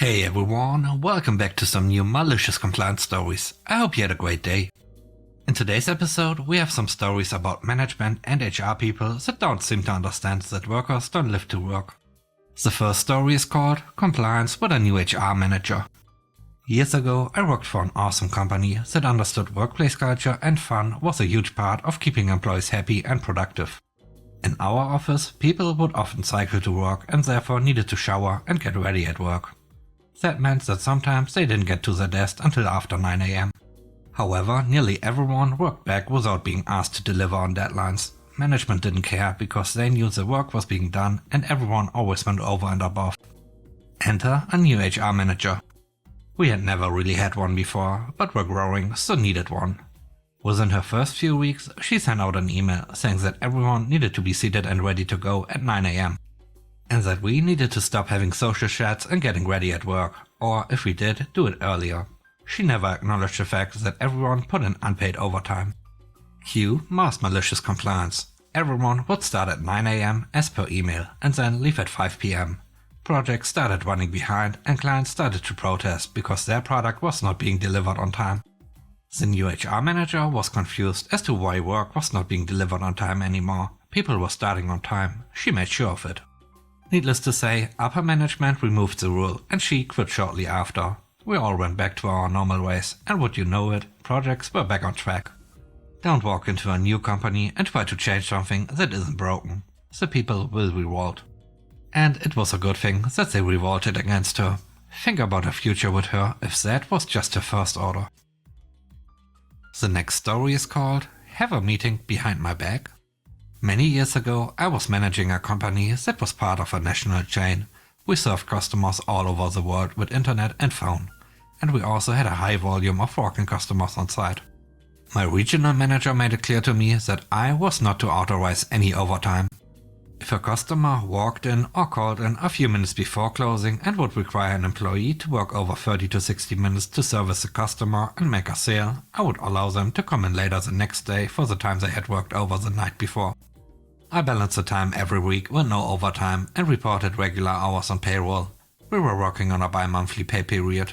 Hey everyone, welcome back to some new malicious compliance stories. I hope you had a great day. In today's episode, we have some stories about management and HR people that don't seem to understand that workers don't live to work. The first story is called Compliance with a New HR Manager. Years ago, I worked for an awesome company that understood workplace culture and fun was a huge part of keeping employees happy and productive. In our office, people would often cycle to work and therefore needed to shower and get ready at work. That meant that sometimes they didn't get to their desk until after 9 AM. However, nearly everyone worked back without being asked to deliver on deadlines. Management didn't care because they knew the work was being done and everyone always went over and above. Enter a new HR manager. We had never really had one before, but were growing, so needed one. Within her first few weeks, she sent out an email saying that everyone needed to be seated and ready to go at 9 AM. And that we needed to stop having social chats and getting ready at work, or if we did, do it earlier. She never acknowledged the fact that everyone put in unpaid overtime. Cue mass malicious compliance. Everyone would start at 9 AM as per email and then leave at 5 PM. Projects started running behind and clients started to protest because their product was not being delivered on time. The new HR manager was confused as to why work was not being delivered on time anymore. People were starting on time. She made sure of it. Needless to say, upper management removed the rule and she quit shortly after. We all went back to our normal ways and would you know it, projects were back on track. Don't walk into a new company and try to change something that isn't broken. The people will revolt. And it was a good thing that they revolted against her. Think about a future with her if that was just her first order. The next story is called Have a Meeting Behind My Back. Many years ago, I was managing a company that was part of a national chain. We served customers all over the world with internet and phone, and we also had a high volume of walk-in customers on site. My regional manager made it clear to me that I was not to authorize any overtime. If a customer walked in or called in a few minutes before closing and would require an employee to work over 30 to 60 minutes to service the customer and make a sale, I would allow them to come in later the next day for the time they had worked over the night before. I balanced the time every week with no overtime and reported regular hours on payroll. We were working on a bi-monthly pay period.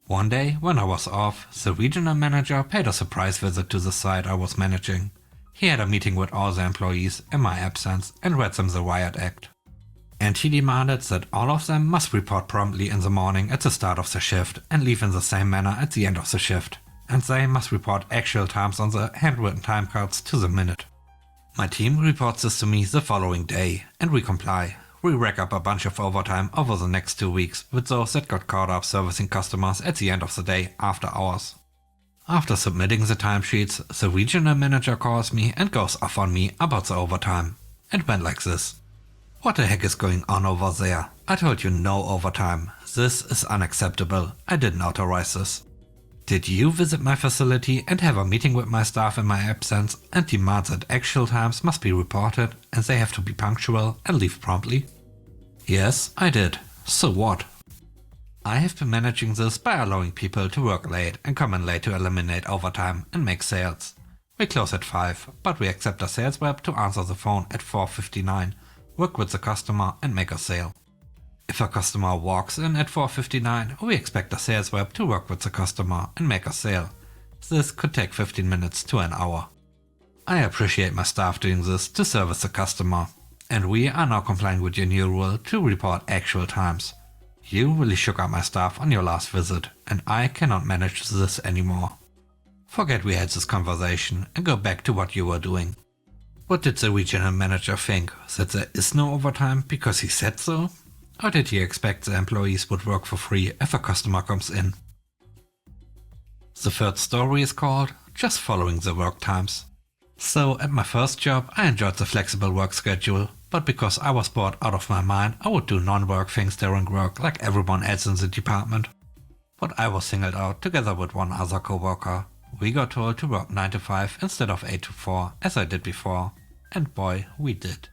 One day, when I was off, the regional manager paid a surprise visit to the site I was managing. He had a meeting with all the employees in my absence and read them the riot act. And he demanded that all of them must report promptly in the morning at the start of the shift and leave in the same manner at the end of the shift. And they must report actual times on the handwritten time cards to the minute. My team reports this to me the following day, and we comply. We rack up a bunch of overtime over the next 2 weeks with those that got caught up servicing customers at the end of the day after hours. After submitting the timesheets, the regional manager calls me and goes off on me about the overtime. It went like this. What the heck is going on over there? I told you no overtime. This is unacceptable. I didn't authorize this. Did you visit my facility and have a meeting with my staff in my absence and demand that actual times must be reported and they have to be punctual and leave promptly? Yes, I did. So what? I have been managing this by allowing people to work late and come in late to eliminate overtime and make sales. We close at 5, but we accept a sales rep to answer the phone at 4:59, work with the customer and make a sale. If a customer walks in at 4:59, we expect a sales rep to work with the customer and make a sale. This could take 15 minutes to an hour. I appreciate my staff doing this to service the customer, and we are now complying with your new rule to report actual times. You really shook up my staff on your last visit, and I cannot manage this anymore. Forget we had this conversation and go back to what you were doing. What did the regional manager think? That there is no overtime because he said so? Or did he expect the employees would work for free if a customer comes in? The third story is called Just Following the Work Times. So at my first job I enjoyed the flexible work schedule, but because I was bored out of my mind I would do non-work things during work like everyone else in the department. But I was singled out together with one other coworker. We got told to work 9 to 5 instead of 8 to 4 as I did before, and boy, we did.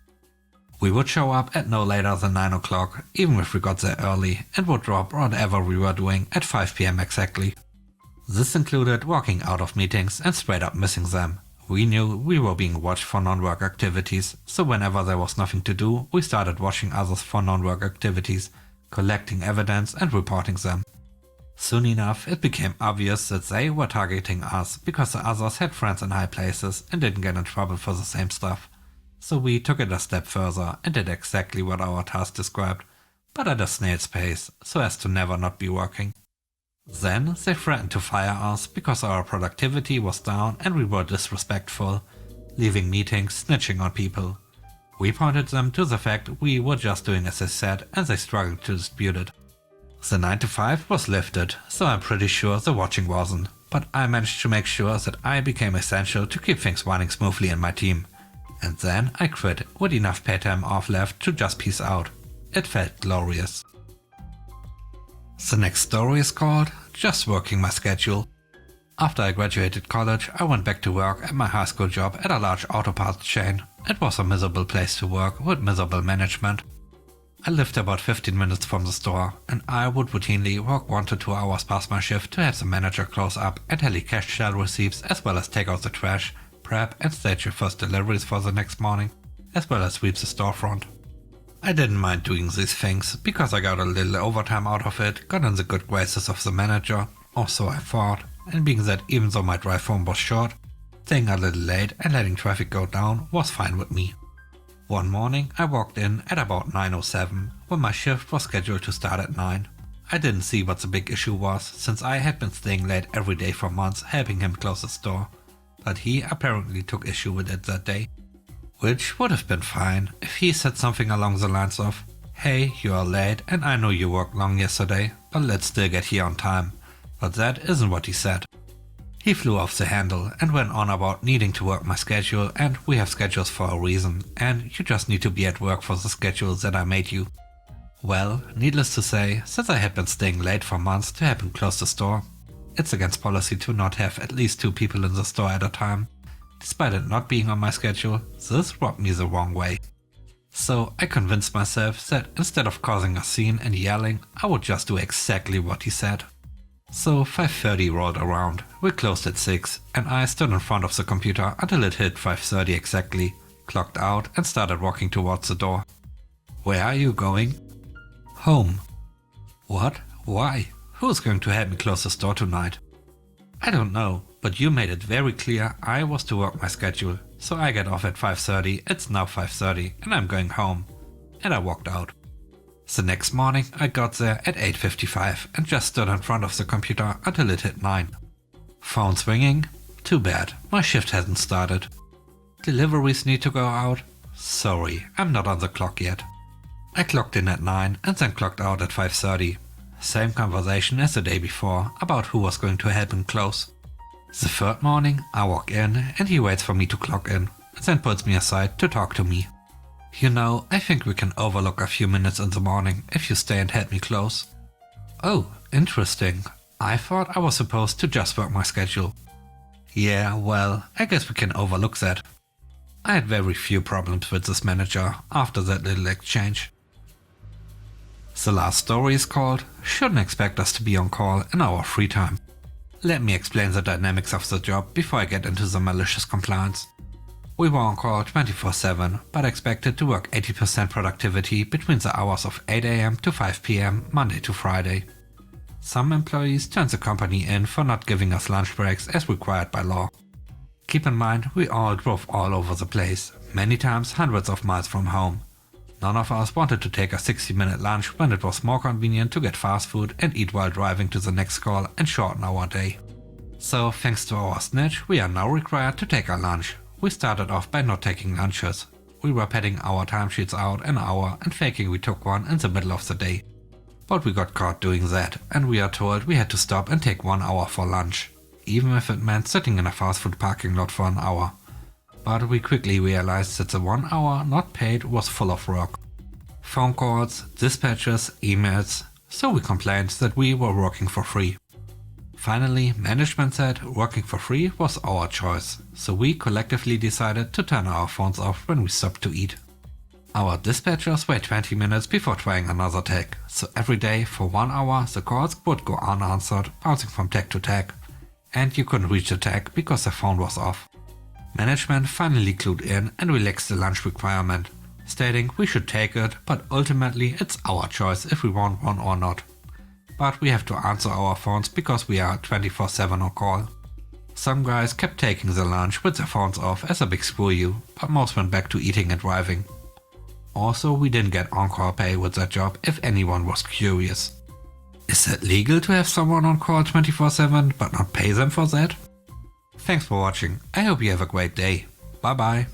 We would show up at no later than 9 o'clock, even if we got there early, and would drop whatever we were doing at 5 PM exactly. This included walking out of meetings and straight up missing them. We knew we were being watched for non-work activities, so whenever there was nothing to do, we started watching others for non-work activities, collecting evidence and reporting them. Soon enough, it became obvious that they were targeting us because the others had friends in high places and didn't get in trouble for the same stuff. So we took it a step further and did exactly what our task described, but at a snail's pace, so as to never not be working. Then they threatened to fire us because our productivity was down and we were disrespectful, leaving meetings, snitching on people. We pointed them to the fact we were just doing as they said and they struggled to dispute it. The 9 to 5 was lifted, so I'm pretty sure the watching wasn't, but I managed to make sure that I became essential to keep things running smoothly in my team. And then I quit with enough pay time off left to just peace out. It felt glorious. The next story is called Just Working My Schedule. After I graduated college, I went back to work at my high school job at a large auto parts chain. It was a miserable place to work with miserable management. I lived about 15 minutes from the store, and I would routinely walk 1 to 2 hours past my shift to have the manager close up and tally cash shell receipts as well as take out the trash, prep and stage your first deliveries for the next morning, as well as sweep the storefront. I didn't mind doing these things because I got a little overtime out of it, got in the good graces of the manager, or so I thought, and being that even though my drive home was short, staying a little late and letting traffic go down was fine with me. One morning I walked in at about 9:07 when my shift was scheduled to start at 9. I didn't see what the big issue was since I had been staying late every day for months helping him close the store, but he apparently took issue with it that day. Which would have been fine if he said something along the lines of, "Hey, you are late and I know you worked long yesterday, but let's still get here on time." But that isn't what he said. He flew off the handle and went on about needing to work my schedule and we have schedules for a reason and you just need to be at work for the schedule that I made you. Well, needless to say, since I had been staying late for months to help him close the store, it's against policy to not have at least 2 people in the store at a time. Despite it not being on my schedule, this rubbed me the wrong way. So I convinced myself that instead of causing a scene and yelling, I would just do exactly what he said. So 5:30 rolled around, we closed at 6 and I stood in front of the computer until it hit 5:30 exactly, clocked out and started walking towards the door. "Where are you going?" "Home." "What? Why? Who's going to help me close the store tonight?" "I don't know, but you made it very clear I was to work my schedule, so I get off at 5:30, it's now 5:30 and I'm going home." And I walked out. The next morning I got there at 8:55 and just stood in front of the computer until it hit 9. Phone's ringing? Too bad, my shift hasn't started. Deliveries need to go out? Sorry, I'm not on the clock yet. I clocked in at 9 and then clocked out at 5:30. Same conversation as the day before about who was going to help him close. The third morning I walk in and he waits for me to clock in and then puts me aside to talk to me. "You know, I think we can overlook a few minutes in the morning if you stay and help me close." "Oh, interesting. I thought I was supposed to just work my schedule." "Yeah, well, I guess we can overlook that." I had very few problems with this manager after that little exchange. The last story is called Shouldn't Expect Us to Be on Call in Our Free Time. Let me explain the dynamics of the job before I get into the malicious compliance. We were on call 24/7, but expected to work 80% productivity between the hours of 8 AM to 5 PM Monday to Friday. Some employees turned the company in for not giving us lunch breaks as required by law. Keep in mind, we all drove all over the place, many times hundreds of miles from home. None of us wanted to take a 60-minute lunch when it was more convenient to get fast food and eat while driving to the next call and shorten our day. So thanks to our snitch, we are now required to take our lunch. We started off by not taking lunches. We were padding our timesheets out an hour and faking we took one in the middle of the day. But we got caught doing that and we are told we had to stop and take 1 hour for lunch, even if it meant sitting in a fast food parking lot for an hour. But we quickly realized that the 1 hour not paid was full of work. Phone calls, dispatches, emails, so we complained that we were working for free. Finally, management said working for free was our choice, so we collectively decided to turn our phones off when we stopped to eat. Our dispatchers wait 20 minutes before trying another tag, so every day for 1 hour the calls would go unanswered, bouncing from tag to tag, and you couldn't reach the tag because the phone was off. Management finally clued in and relaxed the lunch requirement, stating we should take it, but ultimately it's our choice if we want one or not. But we have to answer our phones because we are 24/7 on call. Some guys kept taking their lunch with their phones off as a big screw you, but most went back to eating and driving. Also, we didn't get on-call pay with that job if anyone was curious. Is it legal to have someone on call 24/7 but not pay them for that? Thanks for watching, I hope you have a great day. Bye bye.